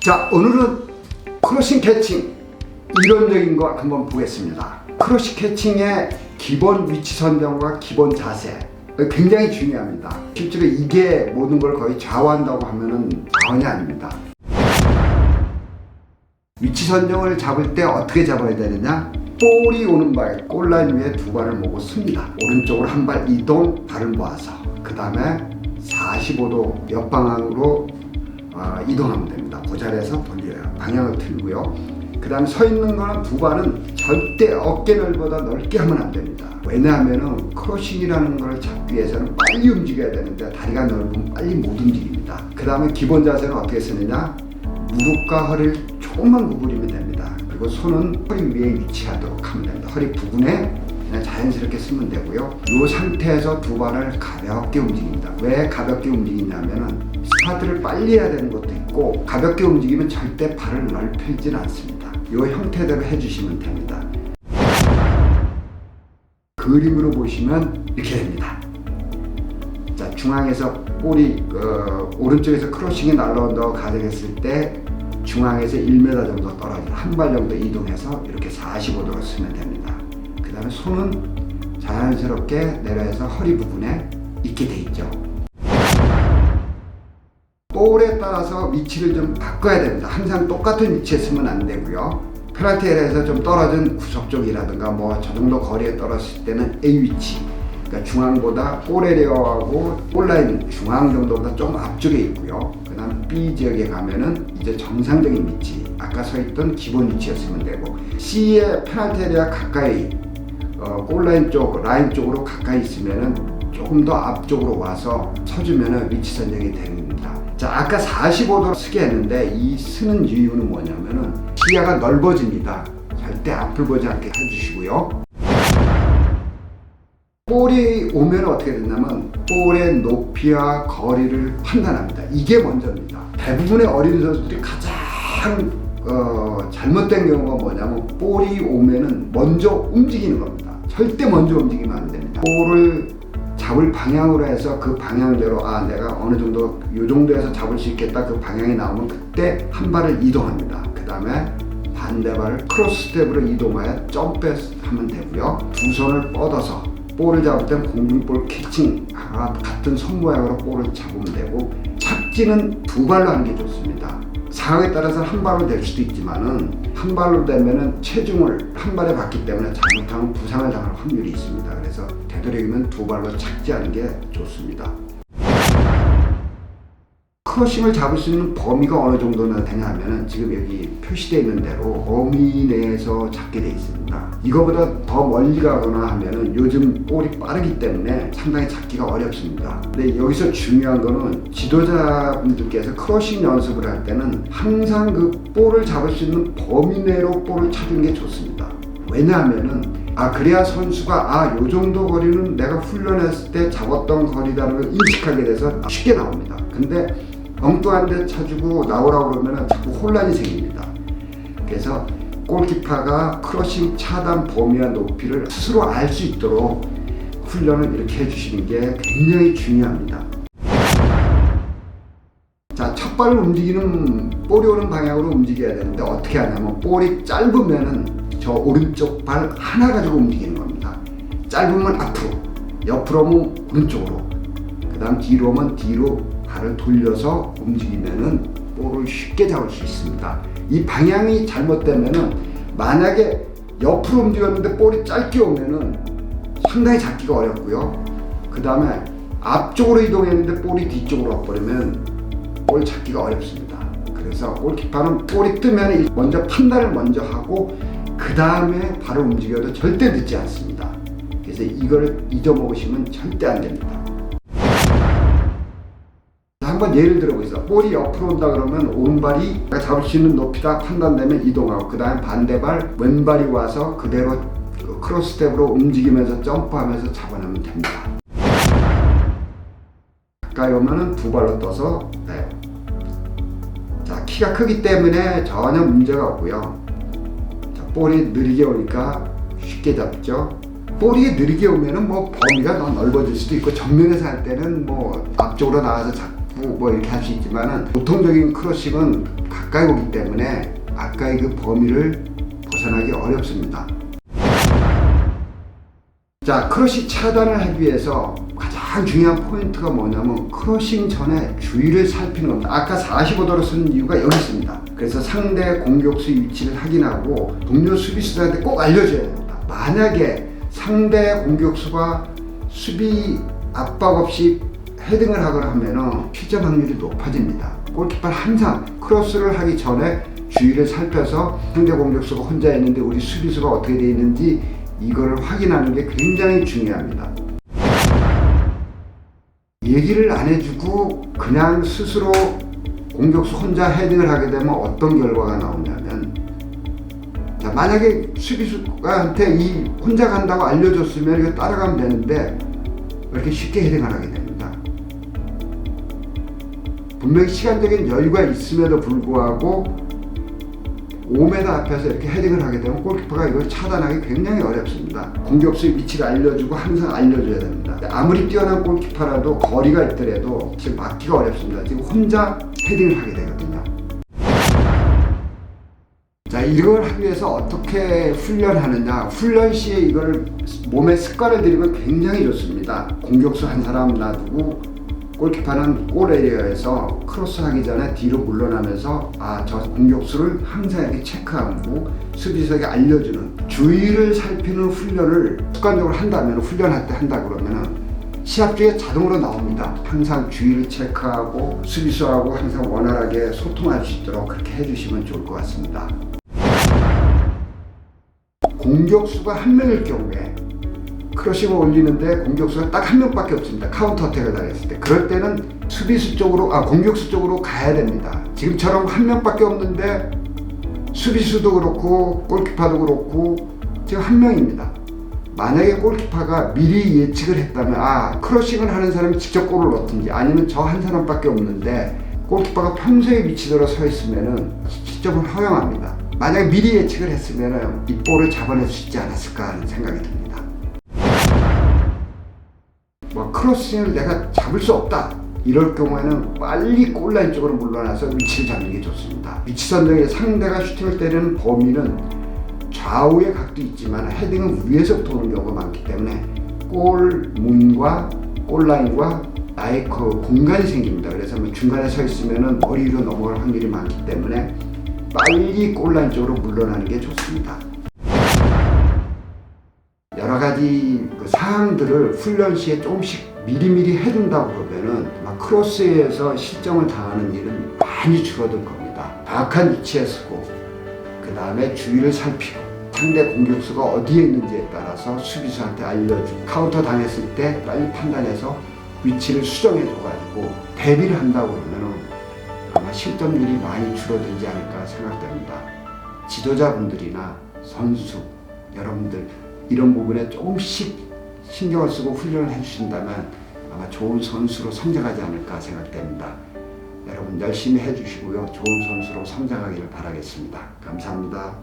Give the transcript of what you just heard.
자, 오늘은 크러싱 캐칭 이론적인 거 한번 보겠습니다. 크러싱 캐칭의 기본 위치 선정과 기본 자세 굉장히 중요합니다. 실제로 이게 모든 걸 거의 좌우한다고 하면은 과언이 아닙니다. 위치 선정을 잡을 때 어떻게 잡아야 되느냐? 볼이 오는 발, 골라인 위에 두 발을 모고 씁니다. 오른쪽으로 한 발 이동, 발을 모아서 그 다음에 45도 옆방향으로 이동하면 됩니다. 그 자리에서 돌려요. 방향을 틀고요. 그 다음에 서 있는 거는 두 발은 절대 어깨 넓이보다 넓게 하면 안 됩니다. 왜냐하면 크러싱이라는 걸 잡기 위해서는 빨리 움직여야 되는데 다리가 넓으면 빨리 못 움직입니다. 그 다음에 기본 자세는 어떻게 쓰느냐? 무릎과 허리를 조금만 구부리면 됩니다. 그리고 손은 허리 위에 위치하도록 하면 됩니다. 허리 부분에 그냥 자연스럽게 쓰면 되고요. 이 상태에서 두 발을 가볍게 움직입니다. 왜 가볍게 움직이냐면은 스타트를 빨리 해야 되는 것도 있고 가볍게 움직이면 절대 발을 넓히진 않습니다. 이 형태대로 해주시면 됩니다. 그림으로 보시면 이렇게 됩니다. 자, 중앙에서 볼이 오른쪽에서 크러싱이 날아온다고 가정했을 때 중앙에서 1m 정도 떨어져 한 발 정도 이동해서 이렇게 45도로 쓰면 됩니다. 그 다음에 손은 자연스럽게 내려서 허리 부분에 있게 돼 있죠. 볼에 따라서 위치를 좀 바꿔야 됩니다. 항상 똑같은 위치에 쓰면 안 되고요. 페널티에서 좀 떨어진 구석 쪽이라든가 뭐 저 정도 거리에 떨어졌을 때는 A 위치, 그러니까 중앙보다 볼 에리어하고 볼라인 중앙 정도보다 좀 앞쪽에 있고요. 그 다음 B 지역에 가면은 이제 정상적인 위치, 아까 서 있던 기본 위치였으면 되고, C의 페널티 에리어 가까이 골라인 쪽, 라인 쪽으로 가까이 있으면은 조금 더 앞쪽으로 와서 서주면은 위치 선정이 됩니다. 자, 아까 45도로 쓰게 했는데 이 쓰는 이유는 뭐냐면은 시야가 넓어집니다. 절대 앞을 보지 않게 해주시고요. 볼이 오면 어떻게 되냐면 볼의 높이와 거리를 판단합니다. 이게 먼저입니다. 대부분의 어린 선수들이 가장 잘못된 경우가 뭐냐면 볼이 오면은 먼저 움직이는 겁니다. 절대 먼저 움직이면 안 됩니다. 볼을 잡을 방향으로 해서 그 방향대로 내가 어느 정도 요 정도에서 잡을 수 있겠다 그 방향이 나오면 그때 한 발을 이동합니다. 그 다음에 반대발을 크로스 스텝으로 이동하여 점프하면 되고요. 두 손을 뻗어서 볼을 잡을 땐 공중볼 캐칭 같은 손 모양으로 볼을 잡으면 되고, 착지는 두 발로 하는 게 좋습니다. 상황에 따라서 한 발로 될 수도 있지만은 한 발로 되면은 체중을 한 발에 받기 때문에 잘못하면 부상을 당할 확률이 있습니다. 그래서 되도록이면 두 발로 착지하는 게 좋습니다. 크러싱을 잡을 수 있는 범위가 어느 정도나 되냐 하면은 지금 여기 표시되어 있는 대로 범위 내에서 잡게 되어 있습니다. 이거보다 더 멀리 가거나 하면은 요즘 볼이 빠르기 때문에 상당히 잡기가 어렵습니다. 근데 여기서 중요한 거는 지도자분들께서 크러싱 연습을 할 때는 항상 그 볼을 잡을 수 있는 범위 내로 볼을 찾는 게 좋습니다. 왜냐하면은 그래야 선수가 요 정도 거리는 내가 훈련했을 때 잡았던 거리라는 걸 인식하게 돼서 쉽게 나옵니다. 근데 엉뚱한 데 쳐주고 나오라고 그러면 자꾸 혼란이 생깁니다. 그래서 골키퍼가 크러싱 차단 범위와 높이를 스스로 알 수 있도록 훈련을 이렇게 해주시는 게 굉장히 중요합니다. 자, 첫 발을 움직이는 볼이 오는 방향으로 움직여야 되는데 어떻게 하냐면 볼이 짧으면은 저 오른쪽 발 하나 가지고 움직이는 겁니다. 짧으면 앞으로, 옆으로 오면 오른쪽으로, 그 다음 뒤로 오면 뒤로 발을 돌려서 움직이면은 볼을 쉽게 잡을 수 있습니다. 이 방향이 잘못되면은 만약에 옆으로 움직였는데 볼이 짧게 오면은 상당히 잡기가 어렵고요. 그 다음에 앞쪽으로 이동했는데 볼이 뒤쪽으로 와버리면 볼 잡기가 어렵습니다. 그래서 골키퍼는 볼이 뜨면 먼저 판단을 먼저 하고 그 다음에 발을 움직여도 절대 늦지 않습니다. 그래서 이걸 잊어먹으시면 절대 안 됩니다. 한번 예를 들어보겠습니다. 볼이 옆으로 온다 그러면 오른발이 잡을 수 있는 높이다 판단되면 이동하고, 그 다음에 반대발 왼발이 와서 그대로 크로스 스텝으로 움직이면서 점프하면서 잡아내면 됩니다. 가까이 오면은 두 발로 떠서 돼요. 자, 키가 크기 때문에 전혀 문제가 없고요. 자, 볼이 느리게 오니까 쉽게 잡죠. 볼이 느리게 오면은 뭐 범위가 더 넓어질 수도 있고, 정면에서 할 때는 뭐 앞쪽으로 나가서 잡고 뭐 이렇게 할 수 있지만은 보통적인 크러싱은 가까이 오기 때문에 아까의 그 범위를 벗어나기 어렵습니다. 자, 크러쉬 차단을 하기 위해서 가장 중요한 포인트가 뭐냐면 크러싱 전에 주위를 살피는 겁니다. 아까 45도로 쓰는 이유가 여기 있습니다. 그래서 상대 공격수의 위치를 확인하고 동료 수비수들한테 꼭 알려줘야 됩니다. 만약에 상대 공격수가 수비 압박 없이 헤딩을 하거나 하면은 피점 확률이 높아집니다. 골키퍼는 항상 크로스를 하기 전에 주위를 살펴서 상대 공격수가 혼자 있는데 우리 수비수가 어떻게 되어 있는지 이거를 확인하는 게 굉장히 중요합니다. 얘기를 안 해주고 그냥 스스로 공격수 혼자 헤딩을 하게 되면 어떤 결과가 나오냐면, 자, 만약에 수비수한테 이 혼자 간다고 알려줬으면 이거 따라가면 되는데 이렇게 쉽게 헤딩을 하게 됩니다. 분명히 시간적인 여유가 있음에도 불구하고 5m 앞에서 이렇게 헤딩을 하게 되면 골키퍼가 이걸 차단하기 굉장히 어렵습니다. 공격수의 위치를 알려주고 항상 알려줘야 됩니다. 아무리 뛰어난 골키퍼라도 거리가 있더라도 지금 막기가 어렵습니다. 지금 혼자 헤딩을 하게 되거든요. 자, 이걸 하기 위해서 어떻게 훈련하느냐. 훈련 시에 이걸 몸에 습관을 들이면 굉장히 좋습니다. 공격수 한 사람 놔두고 골키퍼는 골 에리어에서 크로스하기 전에 뒤로 물러나면서 저 공격수를 항상 이렇게 체크하고 수비수에게 알려주는 주위를 살피는 훈련을 습관적으로 한다면, 훈련할 때 한다 그러면은 시합 중에 자동으로 나옵니다. 항상 주위를 체크하고 수비수하고 항상 원활하게 소통할 수 있도록 그렇게 해주시면 좋을 것 같습니다. 공격수가 한 명일 경우에 크러싱을 올리는데 공격수가 딱 한 명밖에 없습니다. 카운터 어택을 당했을 때. 그럴 때는 수비수 쪽으로, 공격수 쪽으로 가야 됩니다. 지금처럼 한 명밖에 없는데 수비수도 그렇고 골키퍼도 그렇고 지금 한 명입니다. 만약에 골키퍼가 미리 예측을 했다면 크러싱을 하는 사람이 직접 골을 넣든지, 아니면 저 한 사람밖에 없는데 골키퍼가 평소에 위치대로 서 있으면은 실점을 허용합니다. 만약에 미리 예측을 했으면은 이 볼을 잡아낼 수 있지 않았을까 하는 생각이 듭니다. 크로싱을 내가 잡을 수 없다 이럴 경우에는 빨리 골라인 쪽으로 물러나서 위치를 잡는 게 좋습니다. 위치 선정에 상대가 슈팅을 때리는 범위는 좌우의 각도 있지만 헤딩은 위에서부터 오는 경우가 많기 때문에 골문과 골라인과 나의 그 공간이 생깁니다. 그래서 중간에 서 있으면 머리 위로 넘어갈 확률이 많기 때문에 빨리 골라인 쪽으로 물러나는 게 좋습니다. 여러 가지 그 사항들을 훈련 시에 조금씩 미리미리 해둔다고 그러면은 크로스에서 실점을 당하는 일은 많이 줄어들 겁니다. 정확한 위치에 서고 그 다음에 주위를 살피고 상대 공격수가 어디에 있는지에 따라서 수비수한테 알려주고 카운터 당했을 때 빨리 판단해서 위치를 수정해줘가지고 대비를 한다고 그러면은 아마 실점률이 많이 줄어들지 않을까 생각됩니다. 지도자분들이나 선수 여러분들 이런 부분에 조금씩 신경을 쓰고 훈련을 해주신다면 아마 좋은 선수로 성장하지 않을까 생각됩니다. 여러분 열심히 해주시고요. 좋은 선수로 성장하기를 바라겠습니다. 감사합니다.